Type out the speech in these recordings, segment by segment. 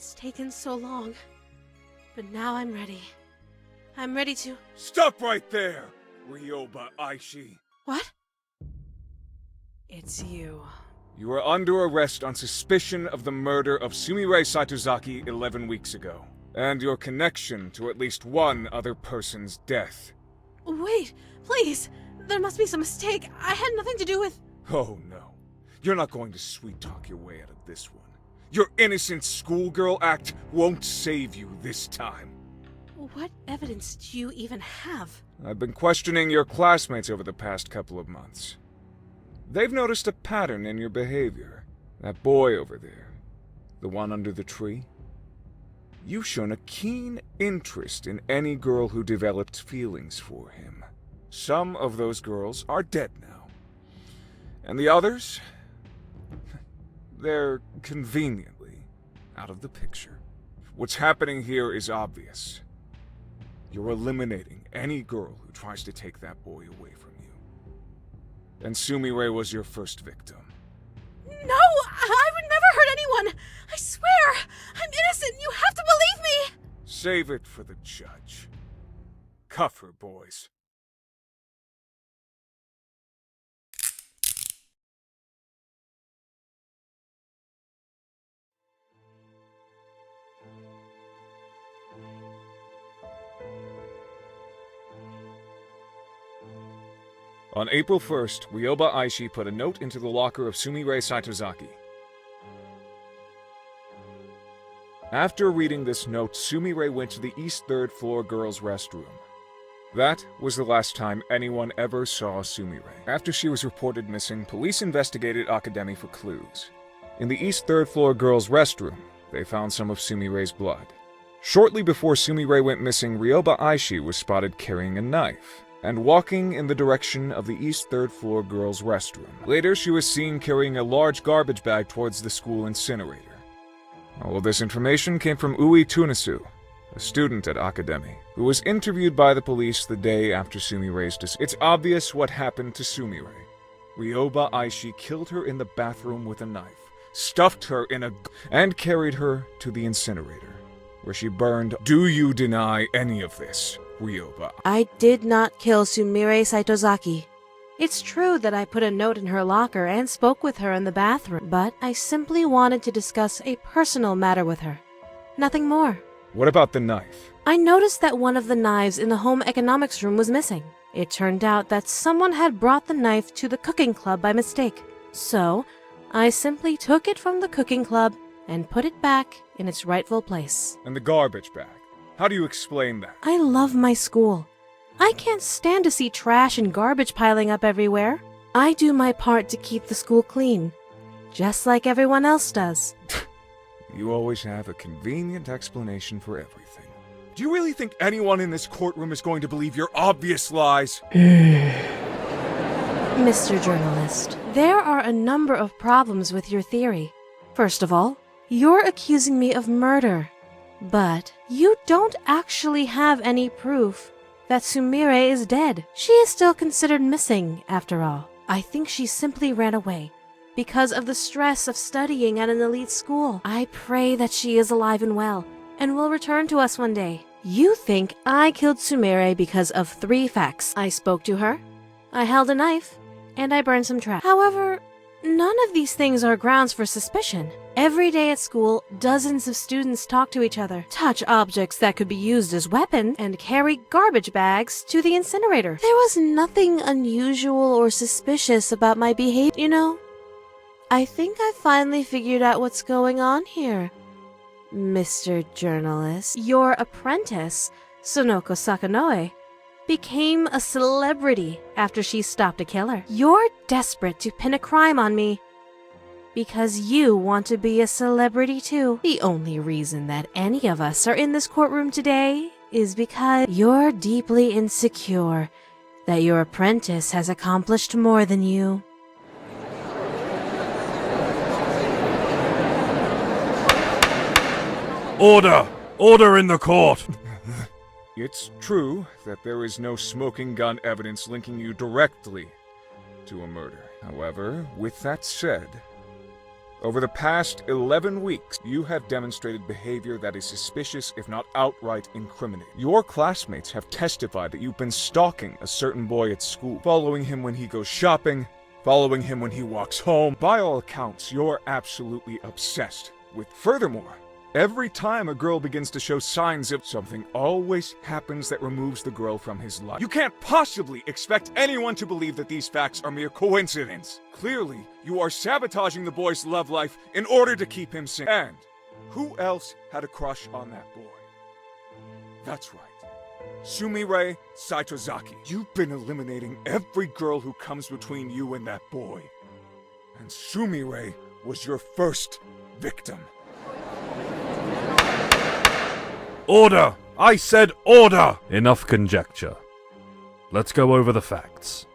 It's taken so long, but now I'm ready. I'm ready to... Stop right there, Ryoba Aishi. What? It's you. You are under arrest on suspicion of the murder of Sumire Saitozaki 11 weeks ago, and your connection to at least one other person's death. Wait, please! There must be some mistake. I had nothing to do with... Oh no. You're not going to sweet-talk your way out of this one. Your innocent schoolgirl act won't save you this time. What evidence do you even have? I've been questioning your classmates over the past couple of months. They've noticed a pattern in your behavior. That boy over there, the one under the tree. You've shown a keen interest in any girl who developed feelings for him. Some of those girls are dead now. And the others? They're conveniently out of the picture. What's happening here is obvious. You're eliminating any girl who tries to take that boy away from you. And Sumire was your first victim. No! I would never hurt anyone! I swear! I'm innocent! You have to believe me! Save it for the judge. Cuff her, boys. On April 1st, Ryoba Aishi put a note into the locker of Sumire Saitozaki. After reading this note, Sumire went to the East 3rd floor girls' restroom. That was the last time anyone ever saw Sumire. After she was reported missing, police investigated Akademi for clues. In the East 3rd floor girls' restroom, they found some of Sumire's blood. Shortly before Sumire went missing, Ryoba Aishi was spotted carrying a knife and walking in the direction of the East 3rd floor girls' restroom. Later, she was seen carrying a large garbage bag towards the school incinerator. All of this information came from Ui Tunisu, a student at Akademi, who was interviewed by the police the day after Sumire's death. It's obvious what happened to Sumire. Ryoba Aishi killed her in the bathroom with a knife, stuffed her in and carried her to the incinerator, where she burned. Do you deny any of this, Ryoba? I did not kill Sumire Saitozaki. It's true that I put a note in her locker and spoke with her in the bathroom, but I simply wanted to discuss a personal matter with her. Nothing more. What about the knife? I noticed that one of the knives in the home economics room was missing. It turned out that someone had brought the knife to the cooking club by mistake. So, I simply took it from the cooking club and put it back in its rightful place. And the garbage bag? How do you explain that? I love my school. I can't stand to see trash and garbage piling up everywhere. I do my part to keep the school clean, just like everyone else does. You always have a convenient explanation for everything. Do you really think anyone in this courtroom is going to believe your obvious lies? Mr. Journalist, there are a number of problems with your theory. First of all, you're accusing me of murder. But you don't actually have any proof that Sumire is dead. She is still considered missing, after all. I think she simply ran away because of the stress of studying at an elite school. I pray that she is alive and well and will return to us one day. You think I killed Sumire because of 3 facts. I spoke to her, I held a knife, and I burned some trash. However, none of these things are grounds for suspicion. Every day at school, dozens of students talk to each other, touch objects that could be used as weapons, and carry garbage bags to the incinerator. There was nothing unusual or suspicious about my behavior, you know. I think I finally figured out what's going on here, Mr. Journalist. Your apprentice, Sonoko Sakanoe, became a celebrity after she stopped a killer. You're desperate to pin a crime on me because you want to be a celebrity too. The only reason that any of us are in this courtroom today is because you're deeply insecure that your apprentice has accomplished more than you. Order! Order in the court! It's true that there is no smoking gun evidence linking you directly to a murder. However, with that said, Over the past 11 weeks, you have demonstrated behavior that is suspicious, if not outright incriminating. Your classmates have testified that you've been stalking a certain boy at school, following him when he goes shopping, following him when he walks home. By all accounts, you're absolutely obsessed with. Furthermore, every time a girl begins to show signs of something always happens that removes the girl from his life. You can't possibly expect anyone to believe that these facts are mere coincidence. Clearly, you are sabotaging the boy's love life in order to keep him safe. And who else had a crush on that boy? That's right. Sumire Saitozaki. You've been eliminating every girl who comes between you and that boy. And Sumire was your first victim. Order! I said order! Enough conjecture. Let's go over the facts.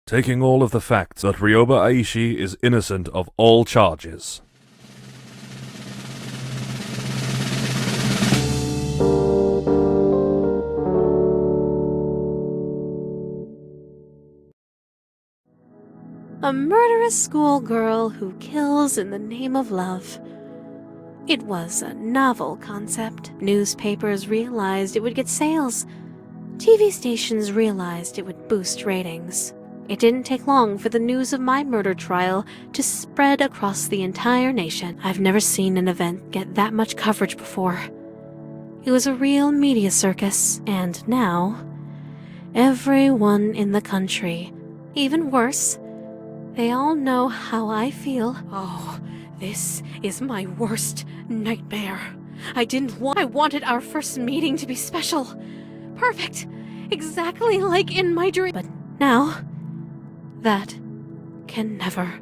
Taking all of the facts that Ryoba Aishi is innocent of all charges. A murderous schoolgirl who kills in the name of love. It was a novel concept. Newspapers realized it would get sales. TV stations realized it would boost ratings. It didn't take long for the news of my murder trial to spread across the entire nation. I've never seen an event get that much coverage before. It was a real media circus, and now, everyone in the country, even worse, they all know how I feel. Oh, this is my worst nightmare. I wanted our first meeting to be special. Perfect. Exactly like in my dream. But now, that can never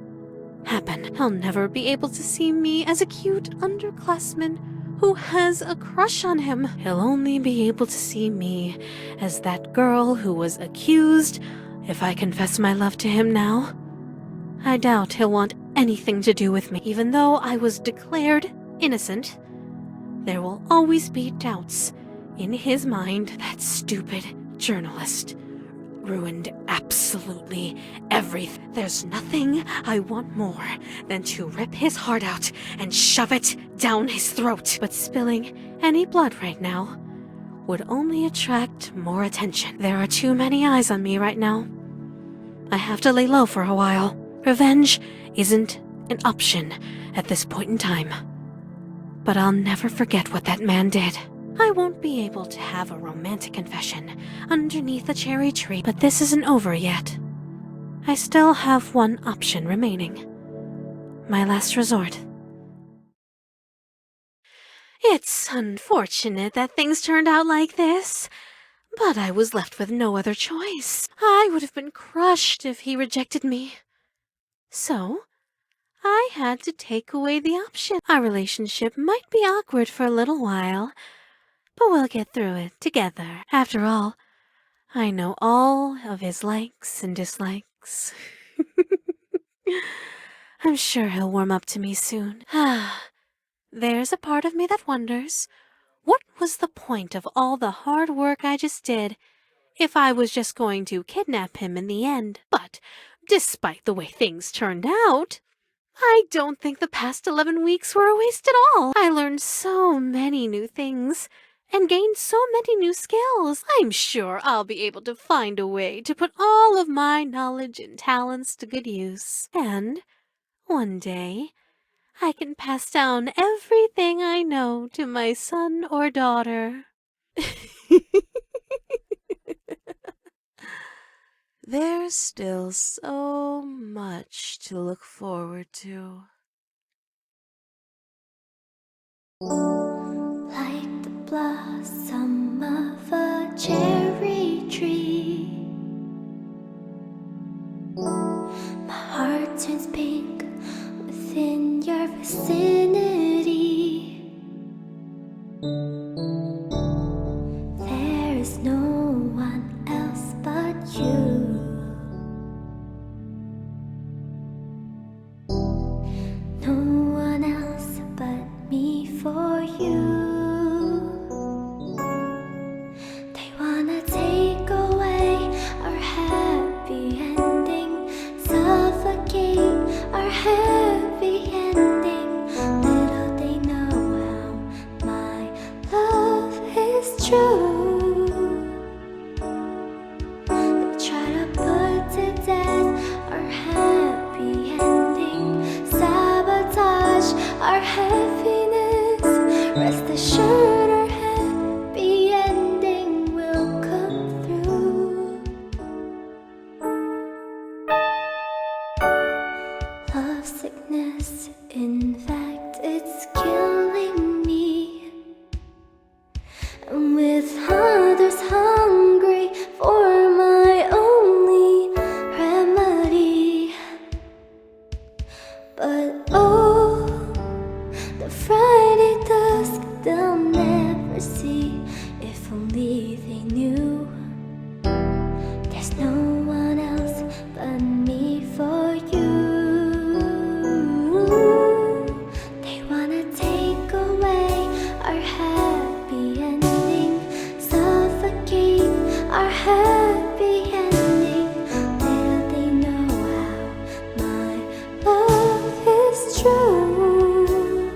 happen. He'll never be able to see me as a cute underclassman who has a crush on him. He'll only be able to see me as that girl who was accused. If I confess my love to him now, I doubt he'll want anything to do with me. Even though I was declared innocent, there will always be doubts in his mind. That stupid journalist ruined absolutely everything. There's nothing I want more than to rip his heart out and shove it down his throat. But spilling any blood right now would only attract more attention. There are too many eyes on me right now. I have to lay low for a while. Revenge isn't an option at this point in time. But I'll never forget what that man did. I won't be able to have a romantic confession underneath a cherry tree, but this isn't over yet. I still have one option remaining. My last resort. It's unfortunate that things turned out like this, but I was left with no other choice. I would have been crushed if he rejected me. So, I had to take away the option. Our relationship might be awkward for a little while, but we'll get through it together. After all, I know all of his likes and dislikes. I'm sure he'll warm up to me soon. There's a part of me that wonders, what was the point of all the hard work I just did if I was just going to kidnap him in the end? But despite the way things turned out, I don't think the past 11 weeks were a waste at all. I learned so many new things and gained so many new skills. I'm sure I'll be able to find a way to put all of my knowledge and talents to good use. And one day, I can pass down everything I know to my son or daughter. There's still so much to look forward to. Like the blossom of a cherry tree. turns pink within your vicinity. There is no one else but you. No one else but me for you. They wanna take away our happy ending, suffocate our happy ending. Little they know how my love is true. They try to put to death our happy ending, sabotage our happiness. Rest assured our happy ending will come through. Love sickness, in fact, it's killing me. And with others hungry for my only remedy. But oh, the Friday dusk they'll never see. If only they knew there's no one else but me for you. They wanna take away our happy ending, suffocate our happy ending. Little they know how my love is true.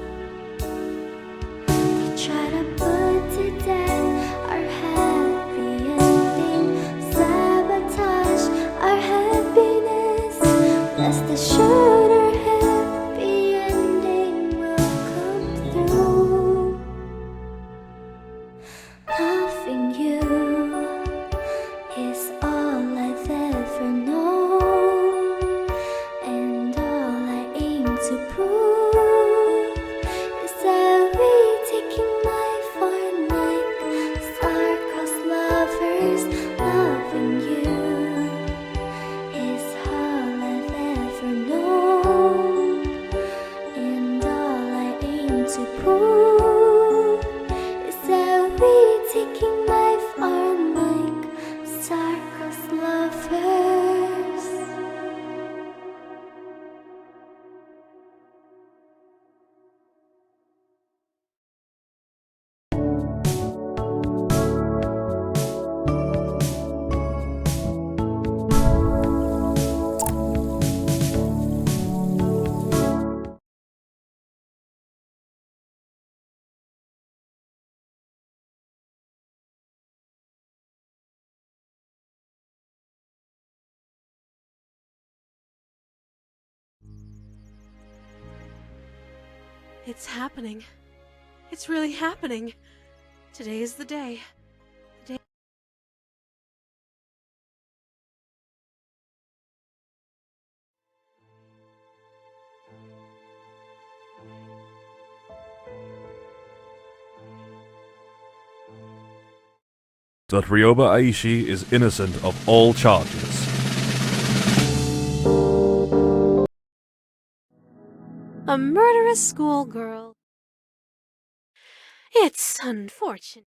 They try to put to death our happy ending, sabotage our happiness. Rest assured our happy ending will come through. Loving you is all I've ever known, and all I aim to prove is that we taking life on like star-crossed lovers. Loving you is all I've ever known, and all I aim to prove is that we taking life on like star-crossed lovers. It's happening. It's really happening. Today is the day. That Ryoba Aishi is innocent of all charges. A murderous schoolgirl. It's unfortunate.